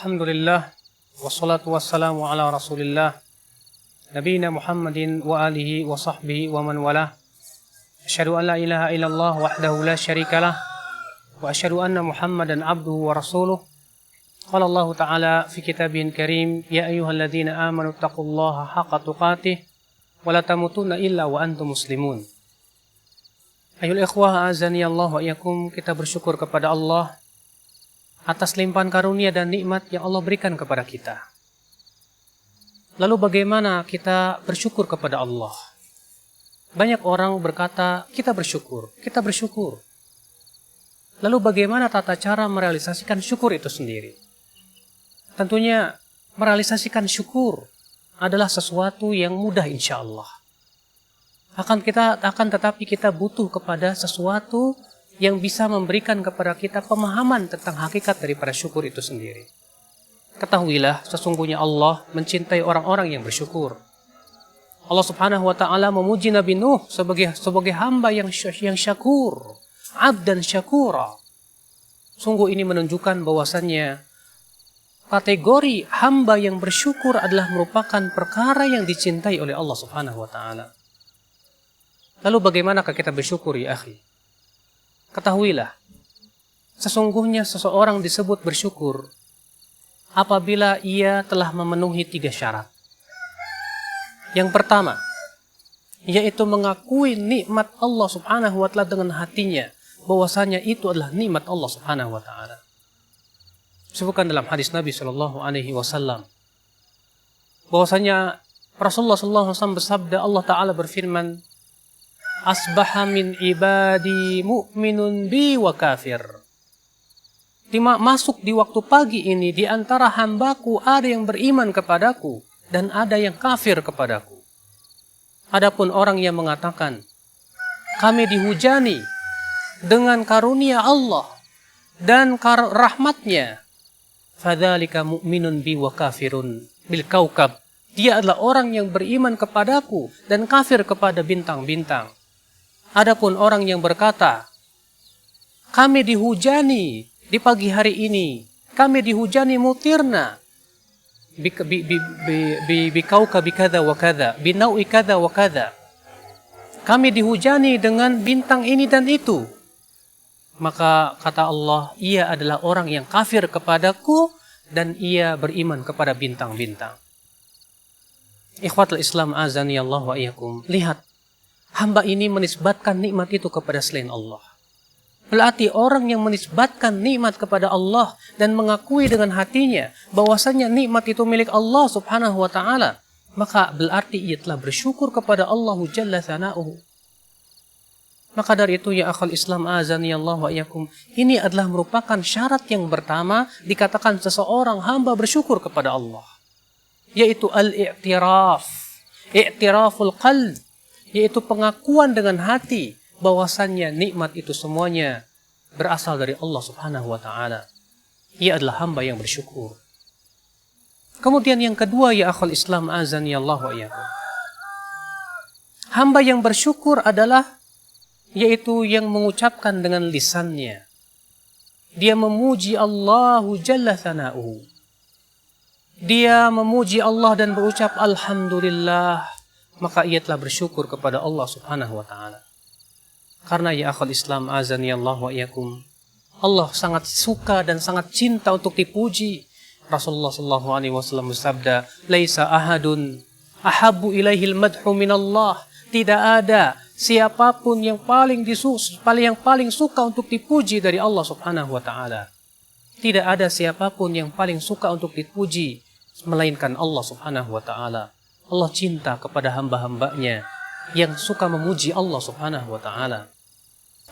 Alhamdulillah, wassalatu wassalamu ala rasulillah, nabiyina Muhammadin wa alihi wa sahbihi wa man walah. Asyhadu an la ilaha illallah wahdahu la syarikalah, wa asyhadu anna Muhammadan abduhu wa rasuluh. Qala Allah Ta'ala fi kitabihil karim, ya ayyuhalladzina amanu taqullaha haqqa tuqatih, wa la tamutunna illa wa antum muslimun. Ayol ikhwah azani Allah wa iyakum, kita bersyukur kepada Allah atas limpahan karunia dan nikmat yang Allah berikan kepada kita. Lalu bagaimana kita bersyukur kepada Allah? Banyak orang berkata, kita bersyukur. Lalu bagaimana tata cara merealisasikan syukur itu sendiri? Tentunya merealisasikan syukur adalah sesuatu yang mudah insya Allah. Tetapi kita butuh kepada sesuatu yang bisa memberikan kepada kita pemahaman tentang hakikat daripada syukur itu sendiri. Ketahuilah, sesungguhnya Allah mencintai orang-orang yang bersyukur. Allah Subhanahu wa Ta'ala memuji Nabi Nuh sebagai hamba yang syakur, abdan syakura. Sungguh ini menunjukkan bahwasannya kategori hamba yang bersyukur adalah merupakan perkara yang dicintai oleh Allah Subhanahu wa Ta'ala. Lalu bagaimanakah kita bersyukur ya akhi? Ketahuilah, sesungguhnya seseorang disebut bersyukur apabila ia telah memenuhi 3 syarat. Yang pertama, yaitu mengakui nikmat Allah Subhanahu wa Ta'ala dengan hatinya, bahwasanya itu adalah nikmat Allah Subhanahu wa Ta'ala. Disebutkan dalam hadis Nabi Shallallahu Alaihi Wasallam, bahwasanya Rasulullah Sallallahu Alaihi Wasallam bersabda, Allah Ta'ala berfirman, asbaha min ibadi mu'minun bi wa kafir. Masuk di waktu pagi ini, di antara hambaku ada yang beriman kepadaku dan ada yang kafir kepadaku. Adapun orang yang mengatakan, kami dihujani dengan karunia Allah dan rahmatnya, fadzalika mu'minun bi wa kafirun bil kaukab. Dia adalah orang yang beriman kepadaku dan kafir kepada bintang-bintang. Adapun orang yang berkata, kami dihujani di pagi hari ini, kami dihujani mutirna bikauka bikada wa kada, binaui kada wa kada. Kami dihujani dengan bintang ini dan itu. Maka kata Allah, ia adalah orang yang kafir kepadaku dan ia beriman kepada bintang-bintang. Ikhwatul Islam azani Allah wa iyyakum. Lihat, hamba ini menisbatkan nikmat itu kepada selain Allah. Berarti orang yang menisbatkan nikmat kepada Allah dan mengakui dengan hatinya bahwasanya nikmat itu milik Allah Subhanahu wa Ta'ala, maka berarti ia telah bersyukur kepada Allah Jalla Thana'uhu. Maka dari itu ya akhal Islam azani Allah wa iyyakum, ini adalah merupakan syarat yang pertama dikatakan seseorang hamba bersyukur kepada Allah, yaitu al-i'tiraf, i'tiraful qalb, yaitu pengakuan dengan hati bahwasannya nikmat itu semuanya berasal dari Allah Subhanahu wa Ta'ala. Ia adalah hamba yang bersyukur. Kemudian yang kedua ya akhul Islam azani Allah wa iyyakum, hamba yang bersyukur adalah yaitu yang mengucapkan dengan lisannya, dia memuji Allah Jalla Thana'uhu, dia memuji Allah dan berucap alhamdulillah, maka ia telah bersyukur kepada Allah Subhanahu wa Ta'ala. Karena ya akhul Islam azani Allah wa iyyakum, Allah sangat suka dan sangat cinta untuk dipuji. Rasulullah sallallahu alaihi wasallam bersabda, laisa ahadun ahabbu ilaihil madhu minallah. Tidak ada siapapun yang paling suka untuk dipuji dari Allah Subhanahu wa Ta'ala. Tidak ada siapapun yang paling suka untuk dipuji melainkan Allah Subhanahu wa Ta'ala. Allah cinta kepada hamba-hambanya yang suka memuji Allah Subhanahu wa Ta'ala.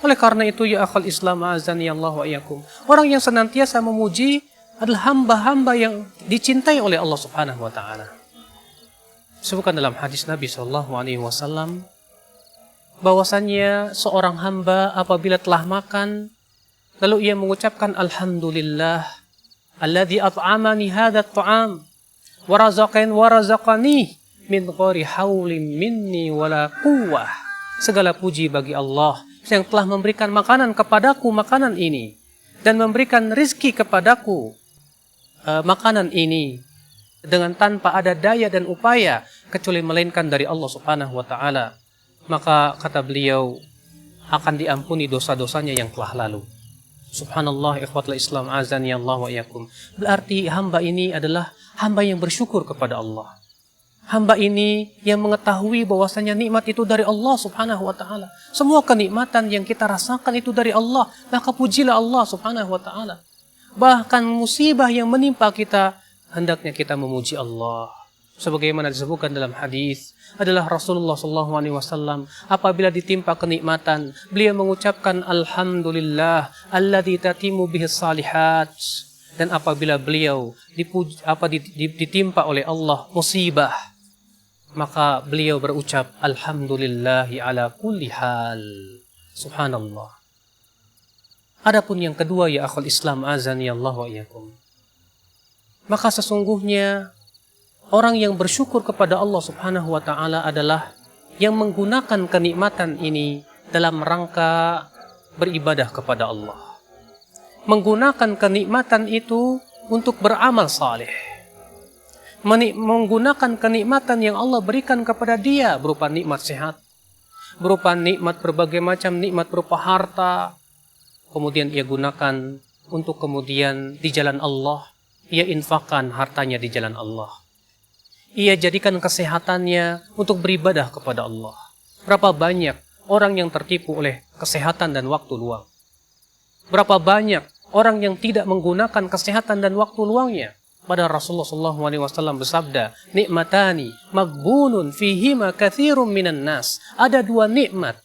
Oleh karena itu ya akhal Islam azani Allah wa iyyakum, orang yang senantiasa memuji adalah hamba-hamba yang dicintai oleh Allah Subhanahu wa Ta'ala. Disebutkan dalam hadis Nabi sallallahu alaihi wasallam bahwasannya seorang hamba apabila telah makan lalu ia mengucapkan alhamdulillah alladzi at'amani hadzal ta'am wa razaqani min ghairi haulin minni wala quwwah. Segala puji bagi Allah yang telah memberikan makanan kepadaku makanan ini dan memberikan rizki kepadaku makanan ini dengan tanpa ada daya dan upaya kecuali melainkan dari Allah Subhanahu wa taala, maka kata beliau akan diampuni dosa-dosanya yang telah lalu. Subhanallah, ikhwatul Islam azani Allah wa iyyakum. Berarti hamba ini adalah hamba yang bersyukur kepada Allah. Hamba ini yang mengetahui bahwasanya nikmat itu dari Allah Subhanahu wa taala. Semua kenikmatan yang kita rasakan itu dari Allah, maka pujilah Allah Subhanahu wa taala. Bahkan musibah yang menimpa kita, hendaknya kita memuji Allah. Sebagaimana disebutkan dalam hadis adalah Rasulullah SAW apabila ditimpa kenikmatan, beliau mengucapkan alhamdulillah alladzi tatimu bihis salihat. Dan apabila beliau ditimpa oleh Allah musibah, maka beliau berucap alhamdulillahi ala kulli hal. Subhanallah. Adapun yang kedua, ya akhul Islam azani Allah wa iyyakum, maka sesungguhnya orang yang bersyukur kepada Allah Subhanahu wa taala adalah yang menggunakan kenikmatan ini dalam rangka beribadah kepada Allah. Menggunakan kenikmatan itu untuk beramal saleh. Menggunakan kenikmatan yang Allah berikan kepada dia berupa nikmat sehat, berupa nikmat berbagai macam nikmat berupa harta, kemudian ia gunakan untuk kemudian di jalan Allah, ia infakkan hartanya di jalan Allah. Ia jadikan kesehatannya untuk beribadah kepada Allah. Berapa banyak orang yang tertipu oleh kesehatan dan waktu luang? Berapa banyak orang yang tidak menggunakan kesehatan dan waktu luangnya? Pada Rasulullah SAW bersabda, nikmatani maghbunun fihima katsirun minan nas. Ada dua nikmat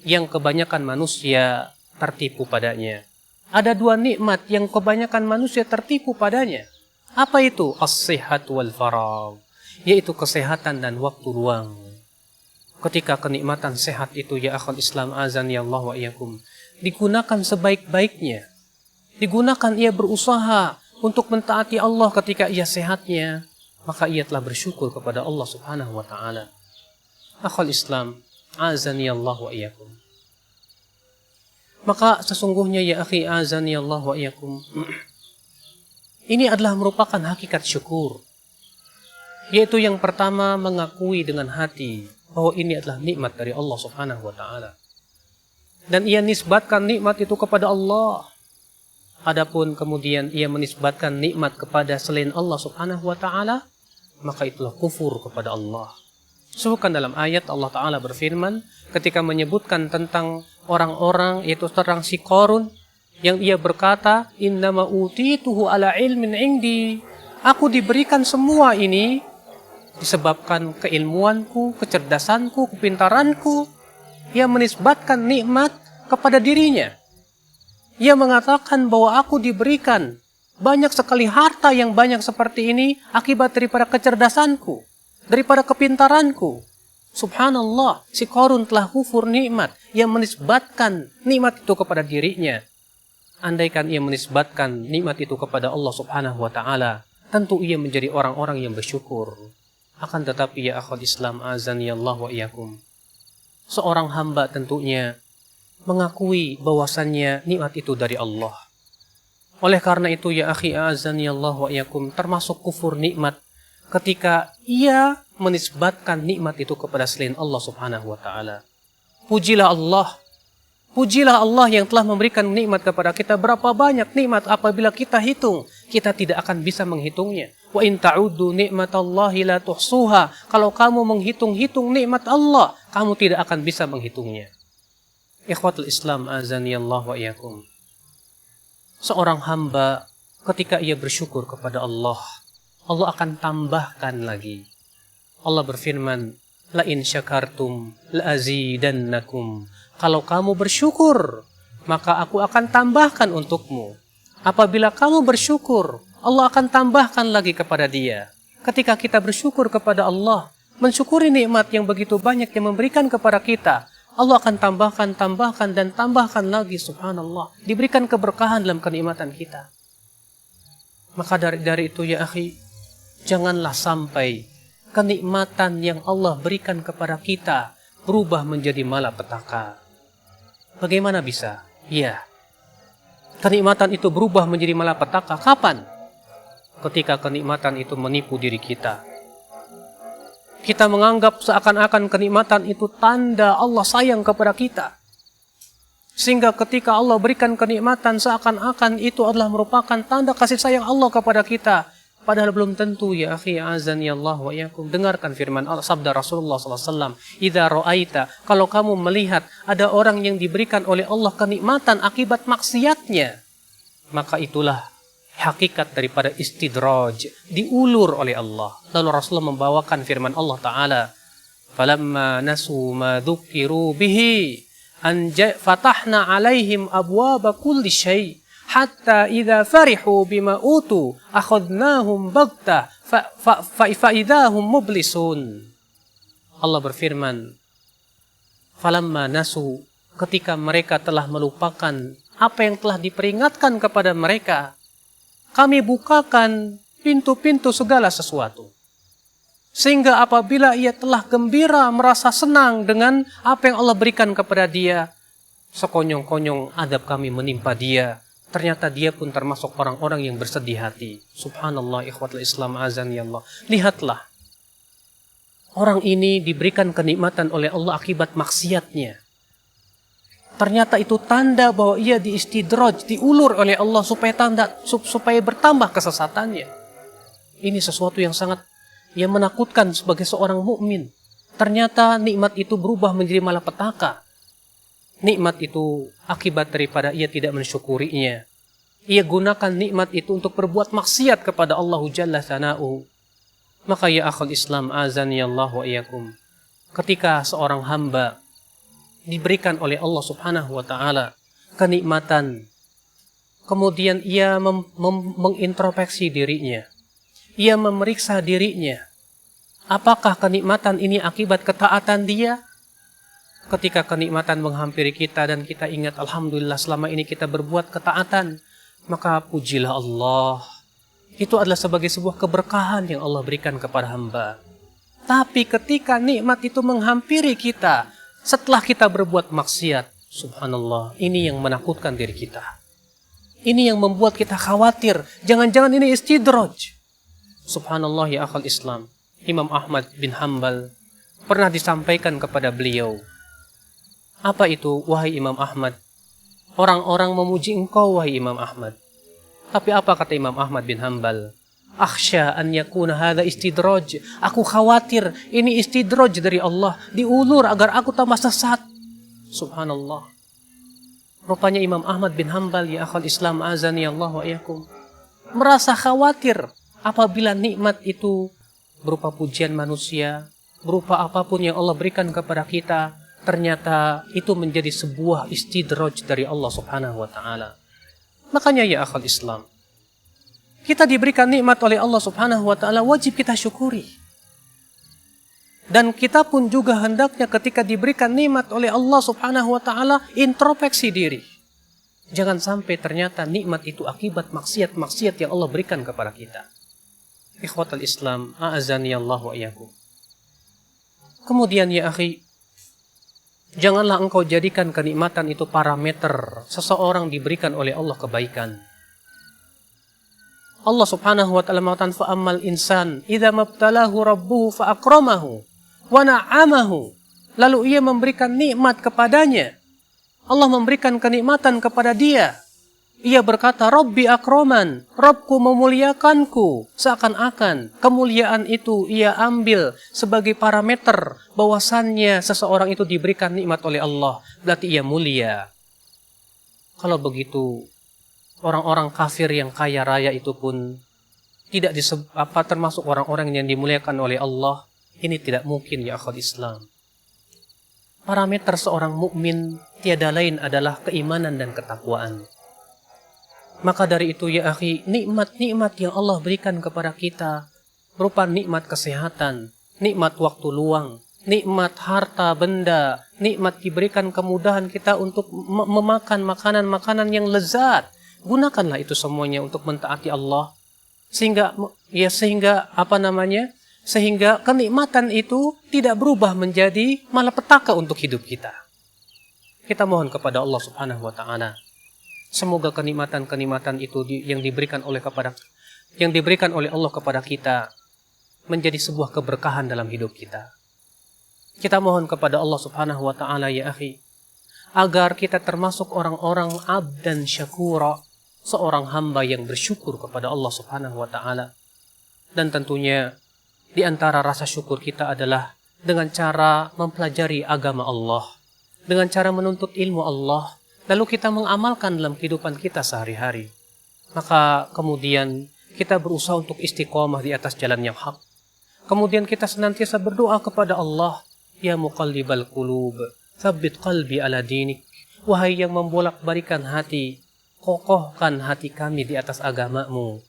yang kebanyakan manusia tertipu padanya. Ada dua nikmat yang kebanyakan manusia tertipu padanya. Apa itu? As-sihat wal faragh. Yaitu kesehatan dan waktu luang. Ketika kenikmatan sehat itu, ya akhul Islam azani Allah wa iyyakum, digunakan sebaik-baiknya. Digunakan ia berusaha untuk mentaati Allah ketika ia sehatnya, maka ia telah bersyukur kepada Allah Subhanahu wa taala. Akhul Islam azani Allah wa iyyakum. Maka sesungguhnya ya akhi azani Allah wa iyyakum, ini adalah merupakan hakikat syukur. Yaitu yang pertama, mengakui dengan hati bahwa ini adalah nikmat dari Allah Subhanahu wa taala. Dan ia nisbatkan nikmat itu kepada Allah. Adapun kemudian ia menisbatkan nikmat kepada selain Allah Subhanahu wa taala, maka itulah kufur kepada Allah. Sebutkan dalam ayat Allah taala berfirman ketika menyebutkan tentang orang-orang, yaitu tentang si Qarun, yang ia berkata, innama utituhu ala ilmin indi. Aku diberikan semua ini disebabkan keilmuanku, kecerdasanku, kepintaranku. Ia menisbatkan nikmat kepada dirinya. Ia mengatakan bahwa aku diberikan banyak sekali harta yang banyak seperti ini akibat daripada kecerdasanku, daripada kepintaranku. Subhanallah, si Qarun telah kufur nikmat. Ia menisbatkan nikmat itu kepada dirinya. Andaikan ia menisbatkan nikmat itu kepada Allah Subhanahu wa taala, tentu ia menjadi orang-orang yang bersyukur. Akan tetapi ya akhwat Islam azani Allah wa iyyakum, seorang hamba tentunya mengakui bahwasannya nikmat itu dari Allah. Oleh karena itu ya akhi azani Allah wa iyyakum, termasuk kufur nikmat ketika ia menisbatkan nikmat itu kepada selain Allah Subhanahu wa taala. Pujilah Allah. Pujilah Allah yang telah memberikan nikmat kepada kita. Berapa banyak nikmat apabila kita hitung, kita tidak akan bisa menghitungnya. Wa in ta'uddu nikmatallahi la tuhsuha. Kalau kamu menghitung-hitung nikmat Allah, kamu tidak akan bisa menghitungnya. Ikhwatul Islam azani Allah wa iyyakum. Seorang hamba ketika ia bersyukur kepada Allah, Allah akan tambahkan lagi. Allah berfirman, la in syakartum la azidannakum. Kalau kamu bersyukur, maka aku akan tambahkan untukmu. Apabila kamu bersyukur, Allah akan tambahkan lagi kepada dia. Ketika kita bersyukur kepada Allah, mensyukuri nikmat yang begitu banyak yang memberikan kepada kita, Allah akan tambahkan lagi, subhanallah. Diberikan keberkahan dalam kenikmatan kita. Maka dari itu ya akhi, janganlah sampai kenikmatan yang Allah berikan kepada kita berubah menjadi malapetaka. Bagaimana bisa? Ya, kenikmatan itu berubah menjadi malapetaka. Kapan? ketika kenikmatan itu menipu diri kita. Kita menganggap seakan-akan kenikmatan itu tanda Allah sayang kepada kita. Sehingga ketika Allah berikan kenikmatan seakan-akan itu adalah merupakan tanda kasih sayang Allah kepada kita. Padahal belum tentu ya akhi azani Allah wa iyyakum. Dengarkan firman Allah, sabda Rasulullah SAW. Idza ra'aita, kalau kamu melihat ada orang yang diberikan oleh Allah kenikmatan akibat maksiatnya, maka itulah hakikat daripada istidraj, diulur oleh Allah. Lalu Rasulullah membawakan firman Allah Ta'ala, falamma nasu ma dzukiru bihi fatahna alaihim abwaba kulli syai' hatta idza farihu bima utu akhadnahum baghtah fa idahum mublisun. Allah berfirman, falamma nasu, ketika mereka telah melupakan apa yang telah diperingatkan kepada mereka, kami bukakan pintu-pintu segala sesuatu. Sehingga apabila ia telah gembira, merasa senang dengan apa yang Allah berikan kepada dia, sekonyong-konyong adab kami menimpa dia. Ternyata dia pun termasuk orang-orang yang bersedih hati. Subhanallah, ikhwatul Islam azan ya Allah. Lihatlah, orang ini diberikan kenikmatan oleh Allah akibat maksiatnya. Ternyata itu tanda bahwa ia diistidraj, diulur oleh Allah supaya bertambah kesesatannya. Ini sesuatu yang sangat menakutkan sebagai seorang mukmin. Ternyata nikmat itu berubah menjadi malapetaka. Nikmat itu akibat daripada ia tidak mensyukurinya. Ia gunakan nikmat itu untuk berbuat maksiat kepada Allah Jalla Tsana'u. Maka ya akhul Islam azani Allah wa iyyakum, ketika seorang hamba diberikan oleh Allah Subhanahu wa taala kenikmatan, kemudian ia mengintrospeksi dirinya, ia memeriksa dirinya, apakah kenikmatan ini akibat ketaatan dia? Ketika kenikmatan menghampiri kita dan kita ingat, alhamdulillah selama ini kita berbuat ketaatan, maka pujilah Allah. Itu adalah sebagai sebuah keberkahan yang Allah berikan kepada hamba. Tapi ketika nikmat itu menghampiri kita setelah kita berbuat maksiat, subhanallah, ini yang menakutkan diri kita. Ini yang membuat kita khawatir, jangan-jangan ini istidraj. Subhanallah ya akhal Islam. Imam Ahmad bin Hanbal pernah disampaikan kepada beliau, apa itu wahai Imam Ahmad? Orang-orang memuji engkau wahai Imam Ahmad. Tapi apa kata Imam Ahmad bin Hanbal? Akhsha an yakuna hadha istidraj. Aku khawatir ini istidraj dari Allah, diulur agar aku tambah sesat. Subhanallah. Rupanya Imam Ahmad bin Hanbal ya akhal Islam azani Allah wa iyyakum, merasa khawatir apabila nikmat itu berupa pujian manusia, berupa apapun yang Allah berikan kepada kita, ternyata itu menjadi sebuah istidraj dari Allah Subhanahu wa taala. Makanya ya akhal Islam, kita diberikan nikmat oleh Allah Subhanahu wa taala, wajib kita syukuri. Dan kita pun juga hendaknya ketika diberikan nikmat oleh Allah Subhanahu wa taala, introspeksi diri. Jangan sampai ternyata nikmat itu akibat maksiat-maksiat yang Allah berikan kepada kita. Ikhwatal Islam, a'azani Allah wa iyyakum. Kemudian ya akhi, janganlah engkau jadikan kenikmatan itu parameter seseorang diberikan oleh Allah kebaikan. Allah Subhanahu wa ta'ala mengatakan, fa'ammal insan idza mabtalahu rabbuhu fa'akramahu wa na'amahu. Lalu ia memberikan nikmat kepadanya. Allah memberikan kenikmatan kepada dia. Ia berkata, Rabbi akraman, Rabbku memuliakanku. Seakan-akan kemuliaan itu ia ambil sebagai parameter bahwasannya seseorang itu diberikan nikmat oleh Allah, berarti ia mulia. Kalau begitu, orang-orang kafir yang kaya raya itu pun tidak termasuk orang-orang yang dimuliakan oleh Allah. Ini tidak mungkin ya akhwat Islam. Parameter seorang mukmin tiada lain adalah keimanan dan ketakwaan. Maka dari itu ya akhi, nikmat-nikmat yang Allah berikan kepada kita berupa nikmat kesehatan, nikmat waktu luang, nikmat harta benda, nikmat diberikan kemudahan kita untuk memakan makanan-makanan yang lezat. Gunakanlah itu semuanya untuk mentaati Allah. Sehingga kenikmatan itu tidak berubah menjadi malapetaka untuk hidup kita. Kita mohon kepada Allah Subhanahu wa taala, semoga kenikmatan-kenikmatan itu yang diberikan oleh kepada yang diberikan oleh Allah kepada kita menjadi sebuah keberkahan dalam hidup kita. Kita mohon kepada Allah Subhanahu wa taala ya akhi, agar kita termasuk orang-orang abdan syakura, seorang hamba yang bersyukur kepada Allah Subhanahu wa taala. Dan tentunya di antara rasa syukur kita adalah dengan cara mempelajari agama Allah, dengan cara menuntut ilmu Allah, lalu kita mengamalkan dalam kehidupan kita sehari-hari. Maka kemudian kita berusaha untuk istiqomah di atas jalan yang hak. Kemudian kita senantiasa berdoa kepada Allah, ya muqallibal qulub, tsabbit qalbi ala dinik. Wahai yang membolak-balikan hati, kokohkan hati kami di atas agamamu.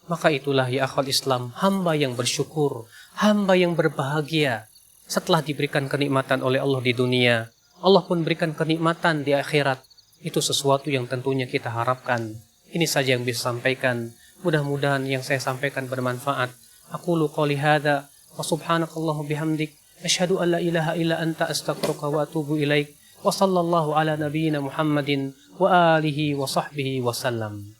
Maka itulah ya akhwal Islam, hamba yang bersyukur, hamba yang berbahagia. Setelah diberikan kenikmatan oleh Allah di dunia, Allah pun berikan kenikmatan di akhirat. Itu sesuatu yang tentunya kita harapkan. Ini saja yang bisa sampaikan. Mudah-mudahan yang saya sampaikan bermanfaat. Aqulu qouli hadza wa subhanakallahumma bihamdik asyhadu an la ilaha illa anta astaghfiruka wa atubu ilaik. Wa sallallahu ala nabiyyina Muhammadin wa alihi wa sahbihi wa sallam.